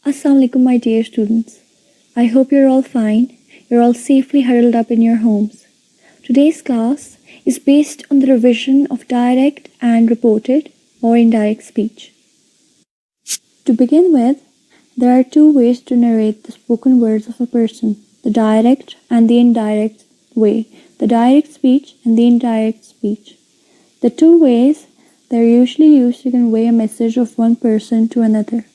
Assalamu alaikum, my dear students. I hope you're all fine. You're all safely huddled up in your homes. Today's class is based on the revision of direct and reported or indirect speech. To begin with, there are two ways to narrate the spoken words of a person, the direct and the indirect way, the direct speech and the indirect speech. The two ways, they're usually used to convey a message of one person to another.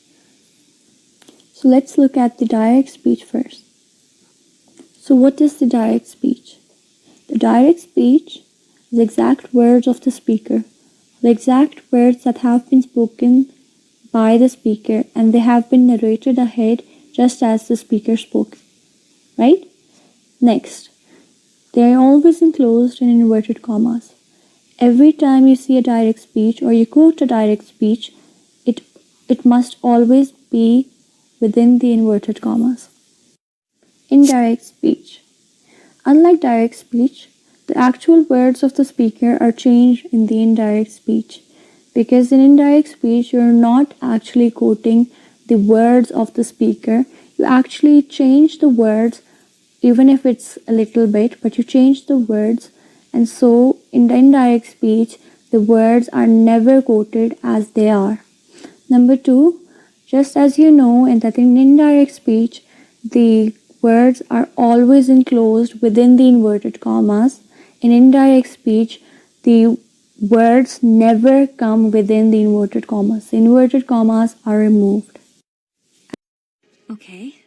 So let's look at the direct speech first. So what is the direct speech? The direct speech is the exact words of the speaker, the exact words that have been spoken by the speaker and they have been narrated ahead just as the speaker spoke, right? Next, they are always enclosed in inverted commas. Every time you see a direct speech or you quote a direct speech, it must always be within the inverted commas. Indirect speech. Unlike direct speech, the actual words of the speaker are changed in the indirect speech, because in indirect speech you're not actually quoting the words of the speaker, you actually change the words, even if it's a little bit, but you change the words, and so in the indirect speech the words are never quoted as they are. Number two, just as you know that in indirect speech, the words are always enclosed within the inverted commas. In indirect speech, the words never come within the inverted commas. The inverted commas are removed. Okay.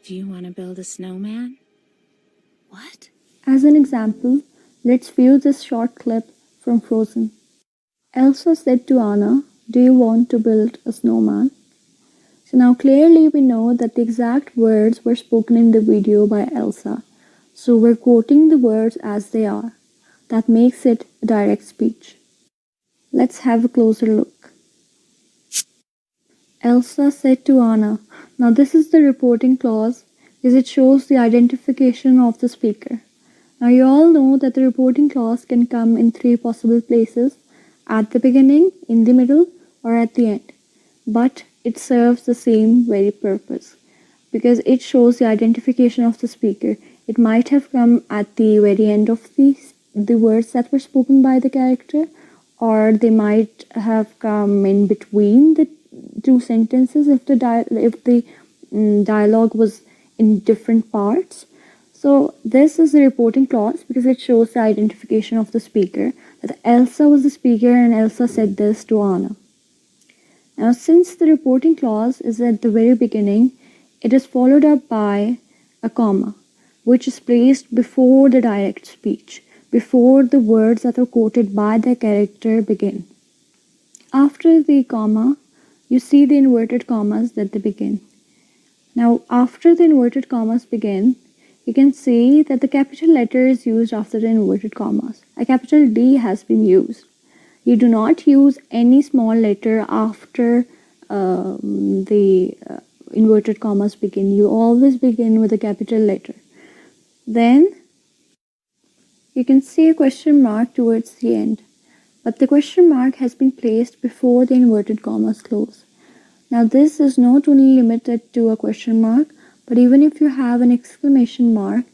Do you want to build a snowman? What? As an example, let's view this short clip from Frozen. Elsa said to Anna, "Do you want to build a snowman?" So now clearly we know that the exact words were spoken in the video by Elsa. So we're quoting the words as they are. That makes it a direct speech. Let's have a closer look. Elsa said to Anna. Now this is the reporting clause because it shows the identification of the speaker. Now you all know that the reporting clause can come in three possible places: at the beginning, in the middle, or at the end. But it serves the same very purpose because it shows the identification of the speaker. It might have come at the very end of the words that were spoken by the character, or they might have come in between the two sentences if the dialogue was in different parts. So this is the reporting clause because it shows the identification of the speaker, that Elsa was the speaker and Elsa said this to Anna. Now since the reporting clause is at the very beginning, it is followed up by a comma, which is placed before the direct speech, before the words that are quoted by the character begin. After the comma, you see the inverted commas that they begin. Now after the inverted commas begin, you can see that the capital letter is used after the inverted commas. A capital D has been used. You do not use any small letter after the inverted commas begin. You always begin with a capital letter. Then you can see a question mark towards the end, but the question mark has been placed before the inverted commas close. Now this is not only limited to a question mark, but even if you have an exclamation mark,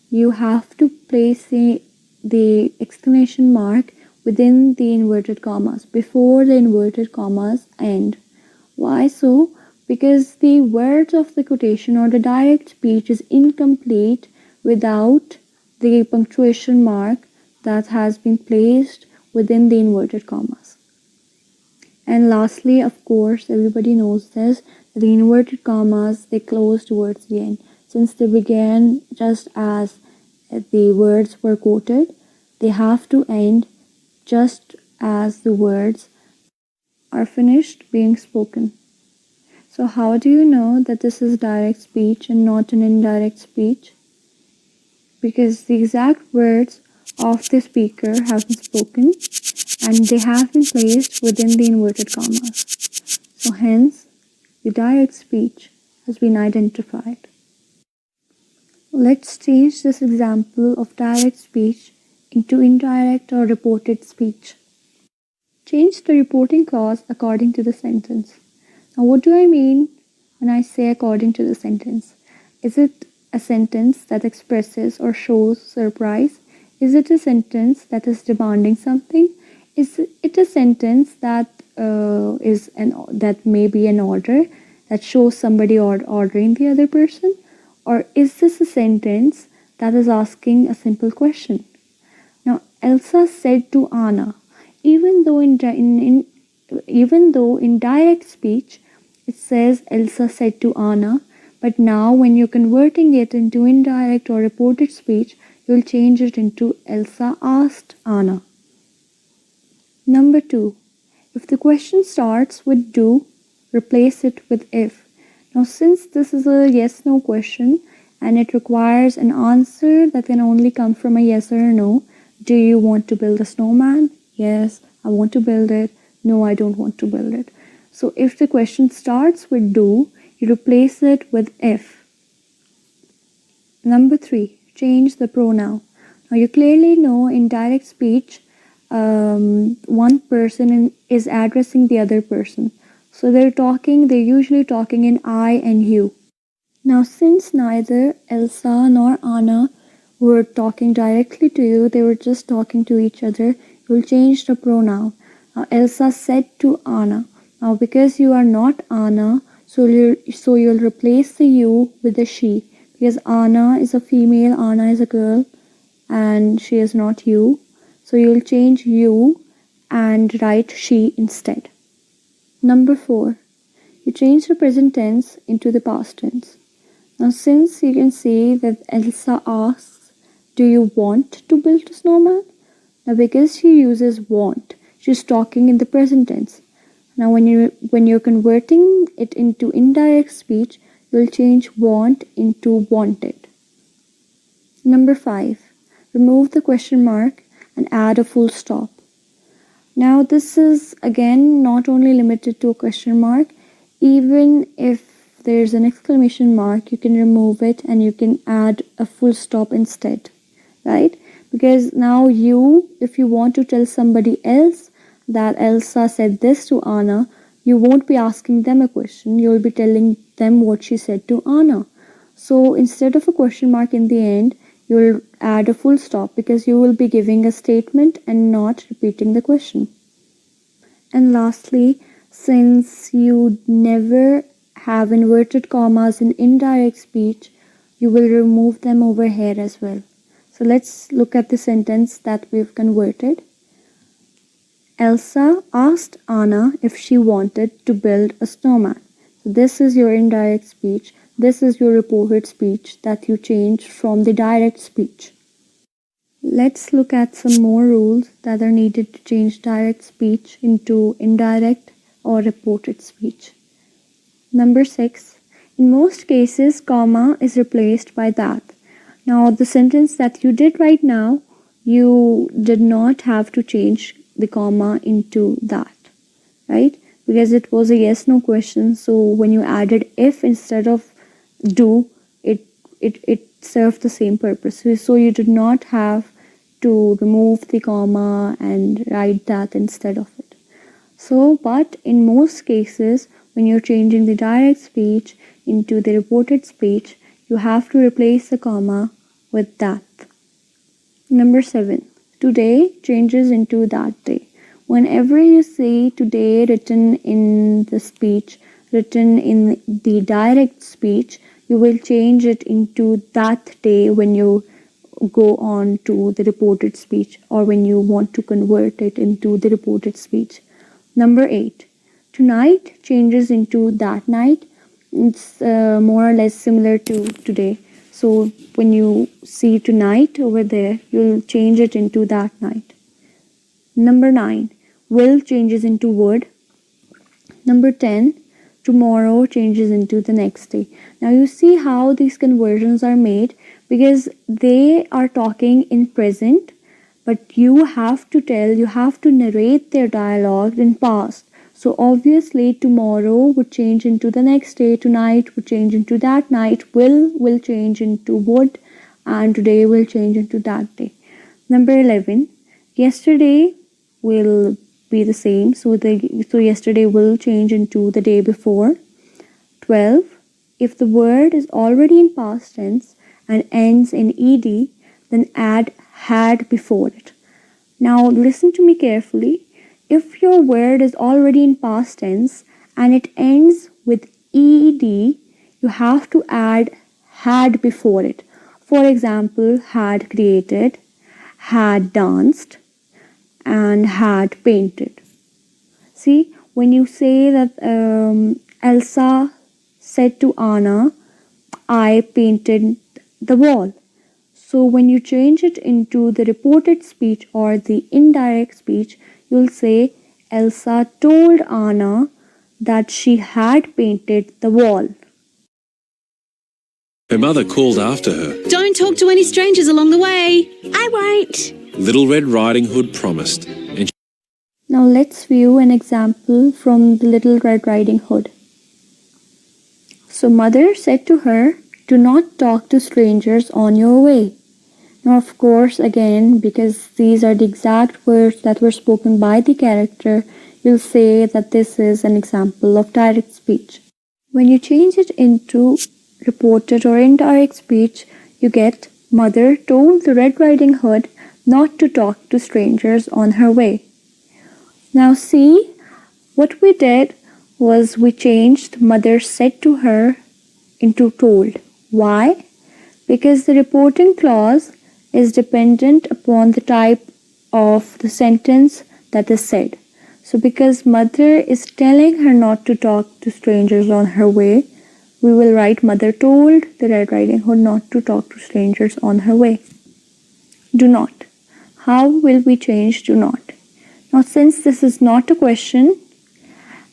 you have to place the exclamation mark within the inverted commas, before the inverted commas end. Why so? Because the words of the quotation or the direct speech is incomplete without the punctuation mark that has been placed within the inverted commas. And lastly, of course, everybody knows this, the inverted commas, they close towards the end. Since they began just as the words were quoted, they have to end just as the words are finished being spoken. So how do you know that this is direct speech and not an indirect speech? Because the exact words of the speaker have been spoken and they have been placed within the inverted commas. So hence, the direct speech has been identified. Let's change this example of direct speech into indirect or reported speech. Change the reporting clause according to the sentence. Now what do I mean when I say according to the sentence. Is it a sentence that expresses or shows surprise? Is it a sentence that is demanding something? Is it a sentence that that may be an order that shows somebody ordering the other person? Or is this a sentence that is asking a simple question? Now, Elsa said to Anna, even though even though in direct speech it says Elsa said to Anna, but now when you're converting it into indirect or reported speech, you'll change it into Elsa asked Anna. Number 2. If the question starts with do, replace it with if. Now, since this is a yes no question and it requires an answer that can only come from a yes or a no, do you want to build a snowman? Yes, I want to build it. No, I don't want to build it. So, if the question starts with do, you replace it with if. Number 3, change the pronoun. Now, you clearly know in direct speech, one person is addressing the other person. So they're usually talking in I and you. Now, since neither Elsa nor Anna were talking directly to you, they were just talking to each other, you'll change the pronoun. Now, Elsa said to Anna. Now, because you are not Anna, so you'll replace the you with the she. Because Anna is a female, Anna is a girl, and she is not you. So you'll change you and write she instead. Number 4. You change the present tense into the past tense. Now, since you can see that Elsa asks, do you want to build a snowman? Now, because she uses want, she's talking in the present tense. Now, when you're converting it into indirect speech, you'll change want into wanted. Number 5. Remove the question mark and add a full stop. Now, this is again not only limited to a question mark, even if there's an exclamation mark, you can remove it and you can add a full stop instead, right? Because now if you want to tell somebody else that Elsa said this to Anna, you won't be asking them a question, you'll be telling them what she said to Anna. So instead of a question mark in the end, you'll add a full stop because you will be giving a statement and not repeating the question. And lastly, since you never have inverted commas in indirect speech, you will remove them over here as well. So let's look at the sentence that we've converted. Elsa asked Anna if she wanted to build a snowman. So this is your indirect speech. This is your reported speech that you changed from the direct speech. Let's look at some more rules that are needed to change direct speech into indirect or reported speech. Number 6. In most cases, comma is replaced by that. Now, the sentence that you did right now, you did not have to change the comma into that, right? Because it was a yes no question. So when you added if instead of do, it served the same purpose. So you did not have to remove the comma and write that instead of it. So, but in most cases, when you're changing the direct speech into the reported speech, you have to replace the comma with that. Number 7. Today changes into that day. Whenever you see today written in the speech, written in the direct speech, you will change it into that day when you go on to the reported speech or when you want to convert it into the reported speech. Number 8. Tonight changes into that night. It's more or less similar to today. So when you see tonight over there, you'll change it into that night. Number 9. Will changes into would. Number 10. Tomorrow changes into the next day. Now you see how these conversions are made because they are talking in present, but you have to narrate their dialogue in past. So obviously tomorrow would change into the next day, tonight would change into that night, will change into would, and today will change into that day. Number 11. Yesterday will be the same. So yesterday will change into the day before. 12. If the word is already in past tense and ends in ed, then add had before it. Now listen to me carefully. If your word is already in past tense and it ends with ed, you have to add had before it. For example, had created, had danced, and had painted. See, when you say that Elsa said to Anna, I painted the wall. So when you change it into the reported speech or the indirect speech, you'll say Elsa told Anna that she had painted the wall. Her mother called after her. Don't talk to any strangers along the way. I won't. Little Red Riding Hood promised, and Now let's view an example from the Little Red Riding Hood. So mother said to her, do not talk to strangers on your way. Now of course, again, because these are the exact words that were spoken by the character, you'll say that this is an example of direct speech. When you change it into reported or indirect speech, you get mother told the Red Riding Hood not to talk to strangers on her way. Now see, what we did was we changed mother said to her into told. Why? Because the reporting clause is dependent upon the type of the sentence that is said. So because mother is telling her not to talk to strangers on her way, we will write mother told the Red Riding Hood not to talk to strangers on her way. Do not. How will we change do not? Now since this is not a question,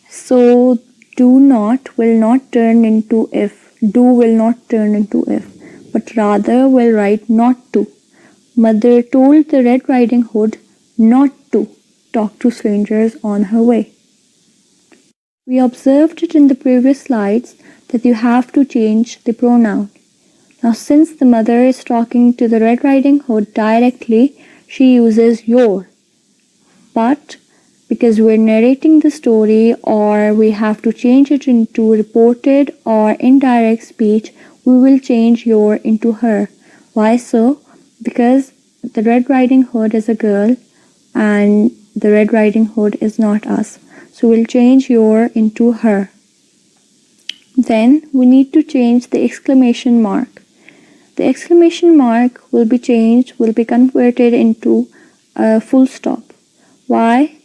so do not will not turn into if. Do will not turn into if, but rather will write not to. Mother told the Red Riding Hood not to talk to strangers on her way. We observed it in the previous slides that you have to change the pronoun. Now since the mother is talking to the Red Riding Hood directly, she uses your. But because we're narrating the story or we have to change it into reported or indirect speech, we will change your into her. Why so? Because the Red Riding Hood is a girl and the Red Riding Hood is not us. So we'll change your into her. Then we need to change the exclamation mark. The exclamation mark will be converted into a full stop. Why?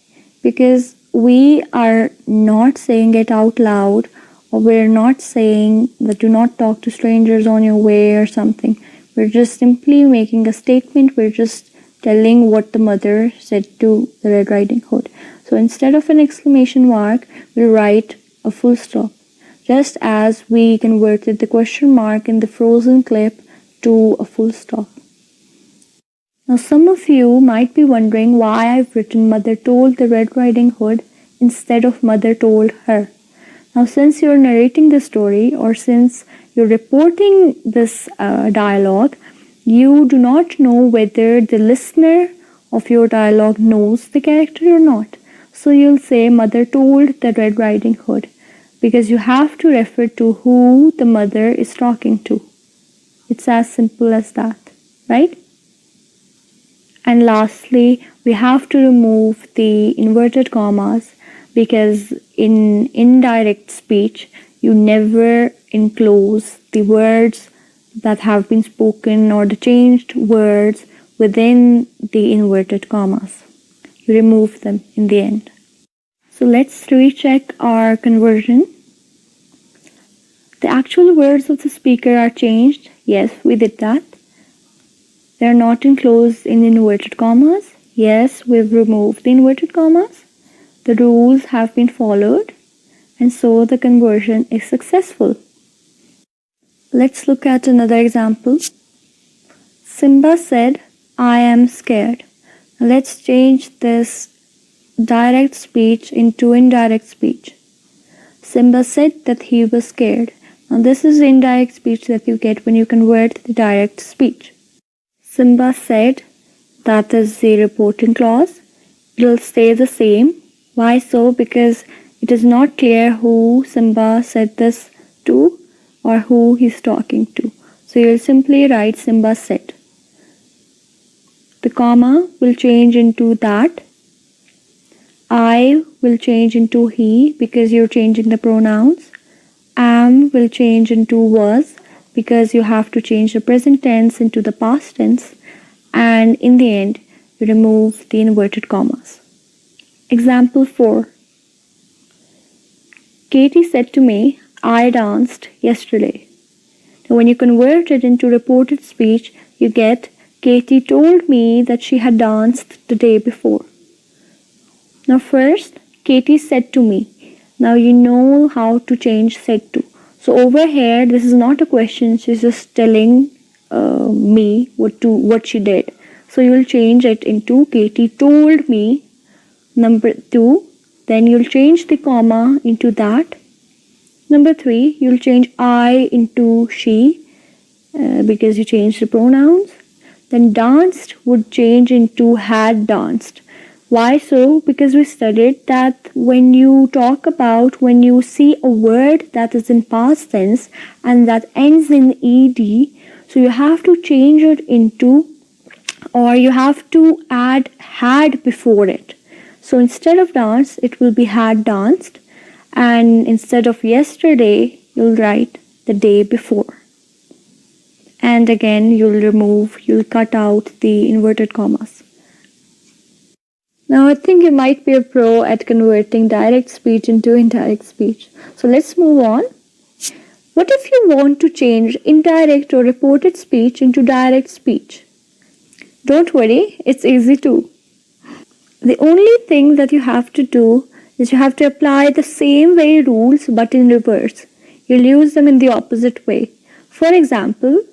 Because we are not saying it out loud, or we're not saying that do not talk to strangers on your way or something. We're just simply making a statement. We're just telling what the mother said to the Red Riding Hood. So instead of an exclamation mark, we'll write a full stop, just as we converted the question mark in the frozen clip to a full stop. Now some of you might be wondering why I've written mother told the Red Riding Hood instead of mother told her. Now since you're narrating the story or since you're reporting this dialogue, you do not know whether the listener of your dialogue knows the character or not. So you'll say mother told the Red Riding Hood because you have to refer to who the mother is talking to. It's as simple as that, right? And lastly, we have to remove the inverted commas because in indirect speech, you never enclose the words that have been spoken or the changed words within the inverted commas. You remove them in the end. So let's recheck our conversion. The actual words of the speaker are changed. Yes, we did that. They are not enclosed in inverted commas. Yes, we've removed the inverted commas. The rules have been followed, and so the conversion is successful. Let's look at another example. Simba said, I am scared. Now let's change this direct speech into indirect speech. Simba said that he was scared. Now this is the indirect speech that you get when you convert the direct speech. Simba said, that is the reporting clause. It will stay the same. Why so? Because it is not clear who Simba said this to or who he's talking to. So you'll simply write Simba said. The comma will change into that. I will change into he because you're changing the pronouns. Am will change into was because you have to change the present tense into the past tense. And in the end, you remove the inverted commas. Example 4. Katie said to me, I danced yesterday. Now, when you convert it into reported speech, you get Katie told me that she had danced the day before. Now, first, Katie said to me. Now, you know how to change said to. So, over here, this is not a question, she's just telling me what she did. So, you'll change it into Katie told me. Number 2, then you'll change the comma into that. Number 3, you'll change I into she because you changed the pronouns. Then danced would change into had danced. Why so? Because we studied that when you see a word that is in past tense and that ends in ed, so you have to change it into, or you have to add had before it. So instead of dance, it will be had danced, and instead of yesterday, you'll write the day before. And again, you'll cut out the inverted commas. Now, I think you might be a pro at converting direct speech into indirect speech. So let's move on. What if you want to change indirect or reported speech into direct speech? Don't worry, it's easy too. The only thing that you have to do is you have to apply the same way rules but in reverse. You'll use them in the opposite way. For example,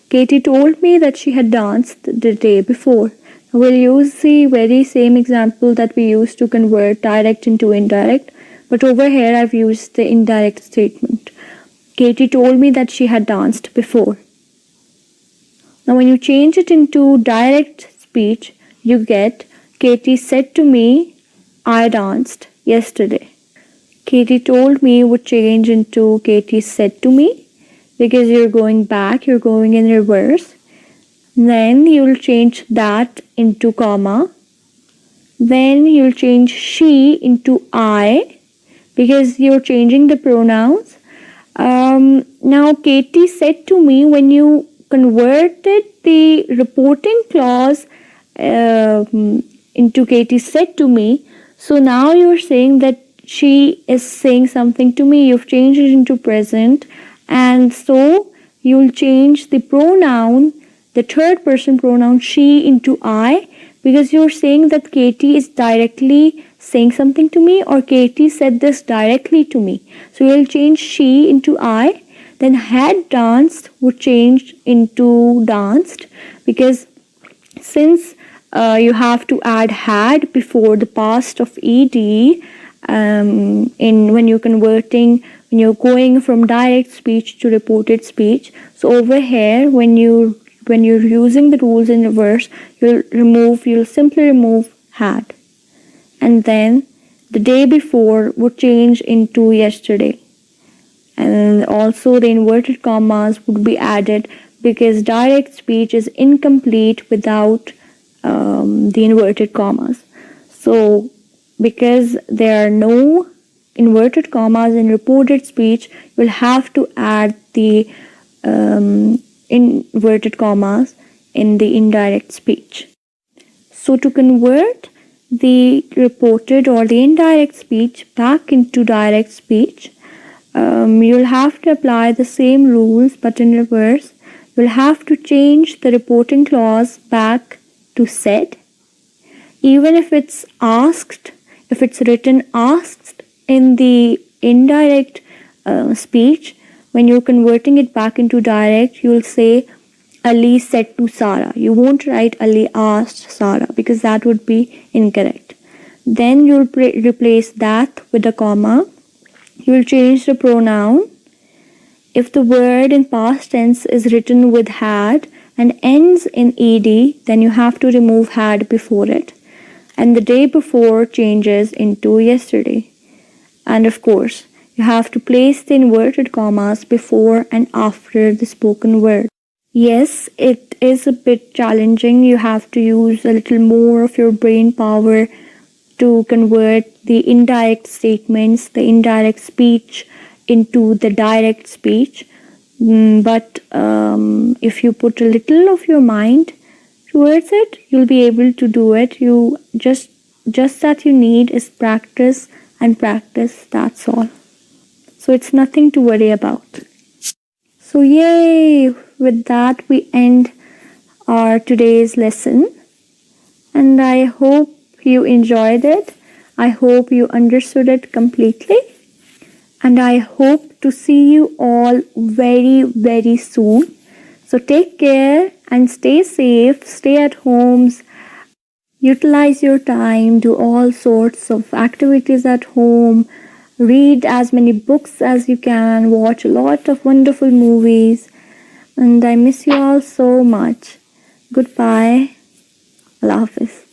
Katie told me that she had danced the day before. We'll use the very same example that we used to convert direct into indirect, but over here I've used the indirect statement. Katie told me that she had danced before. Now when you change it into direct speech, you get Katie said to me, I danced yesterday. Katie told me would change into Katie said to me because you're going back, you're going in reverse. Then you'll change that into comma. Then you'll change she into I because you're changing the pronouns. Now Katie said to me, when you converted the reporting clause into Katie said to me, so now you're saying that she is saying something to me. You've changed it into present, and so you'll change the pronoun, the third person pronoun she into I, because you're saying that Katie is directly saying something to me, or Katie said this directly to me. So you'll change she into I. Then had danced would change into danced, because since you have to add had before the past of ed when you're going from direct speech to reported speech. So over here, when you're using the rules in reverse, you'll simply remove had, and then the day before would change into yesterday, and also the inverted commas would be added because direct speech is incomplete without the inverted commas. So because there are no inverted commas in reported speech, you'll have to add the inverted commas in the indirect speech. So to convert the reported or the indirect speech back into direct speech, you'll have to apply the same rules but in reverse. You'll have to change the reporting clause back to said, even if it's asked, if it's written asked in the indirect speech. When you're converting it back into direct, you'll say Ali said to Sarah. You won't write Ali asked Sarah because that would be incorrect. Then you'll replace that with a comma. You'll change the pronoun. If the word in past tense is written with had and ends in ed, then you have to remove had before it. And the day before changes into yesterday. And of course, You have to place the inverted commas before and after the spoken word. Yes, it is a bit challenging. You have to use a little more of your brain power to convert the indirect statements, the indirect speech, into the direct speech. But if you put a little of your mind towards it, you'll be able to do it. You just that you need is practice and practice. That's all. So it's nothing to worry about. So yay! With that, we end our today's lesson, and I hope you enjoyed it. I hope you understood it completely, and I hope to see you all very, very soon. So take care and stay safe, stay at homes, utilize your time, do all sorts of activities at home, read as many books as you can, watch a lot of wonderful movies, and I miss you all so much. Goodbye. Allah Hafiz.